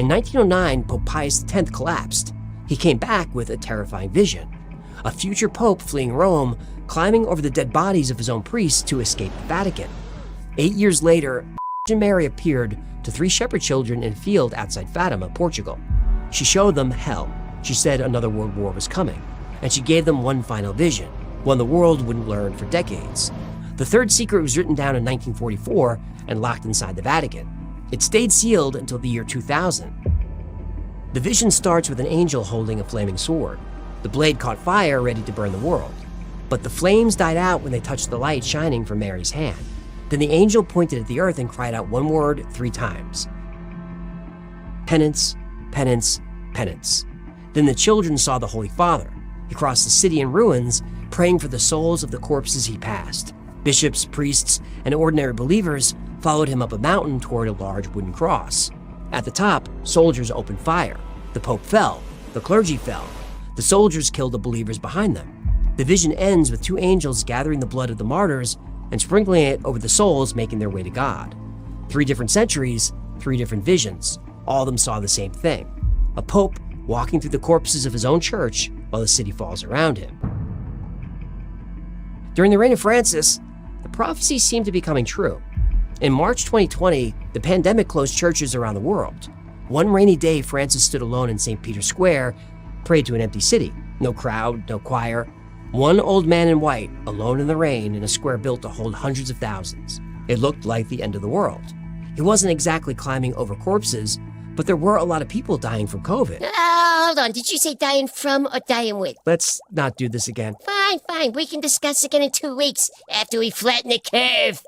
In 1909, Pope Pius X collapsed. He came back with a terrifying vision. A future pope fleeing Rome, climbing over the dead bodies of his own priests to escape the Vatican. 8 years later, Virgin Mary appeared to 3 shepherd children in a field outside Fatima, Portugal. She showed them hell. She said another world war was coming, and she gave them one final vision, one the world wouldn't learn for decades. The third secret was written down in 1944 and locked inside the Vatican. It stayed sealed until the year 2000. The vision starts with an angel holding a flaming sword. The blade caught fire, ready to burn the world. But the flames died out when they touched the light shining from Mary's hand. Then the angel pointed at the earth and cried out one word 3 times. Penance, penance, penance. Then the children saw the Holy Father. He crossed the city in ruins, praying for the souls of the corpses he passed. Bishops, priests, and ordinary believers followed him up a mountain toward a large wooden cross. At the top, soldiers opened fire. The Pope fell. The clergy fell. The soldiers killed the believers behind them. The vision ends with 2 angels gathering the blood of the martyrs and sprinkling it over the souls making their way to God. 3 different centuries, 3 different visions. All of them saw the same thing. A pope walking through the corpses of his own church while the city falls around him. During the reign of Francis, the prophecy seemed to be coming true. In March 2020, the pandemic closed churches around the world. One rainy day, Francis stood alone in St. Peter's Square, prayed to an empty city. No crowd, no choir. One old man in white, alone in the rain, in a square built to hold hundreds of thousands. It looked like the end of the world. He wasn't exactly climbing over corpses, but there were a lot of people dying from COVID. Hold on, did you say dying from or dying with? Let's not do this again. Fine, we can discuss again in 2 weeks, after we flatten the curve.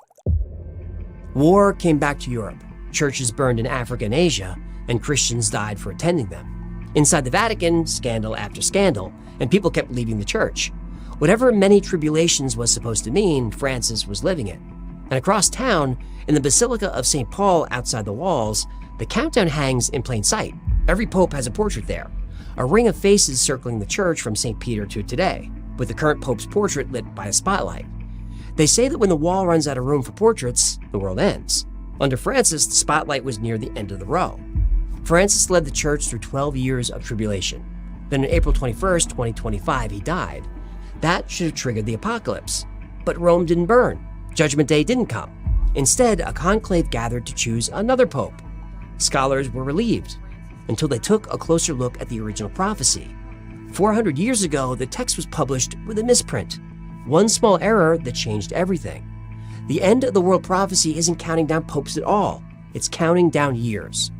War came back to Europe. Churches burned in Africa and Asia, and Christians died for attending them. Inside the Vatican, scandal after scandal, and people kept leaving the church. Whatever many tribulations was supposed to mean, Francis was living it. And across town, in the Basilica of St. Paul outside the walls, the countdown hangs in plain sight. Every pope has a portrait there. A ring of faces circling the church from St. Peter to today, with the current pope's portrait lit by a spotlight. They say that when the wall runs out of room for portraits, the world ends. Under Francis, the spotlight was near the end of the row. Francis led the church through 12 years of tribulation. Then on April 21st, 2025, he died. That should have triggered the apocalypse. But Rome didn't burn. Judgment Day didn't come. Instead, a conclave gathered to choose another pope. Scholars were relieved until they took a closer look at the original prophecy. 400 years ago, the text was published with a misprint. One small error that changed everything. The end of the world prophecy isn't counting down popes at all. It's counting down years.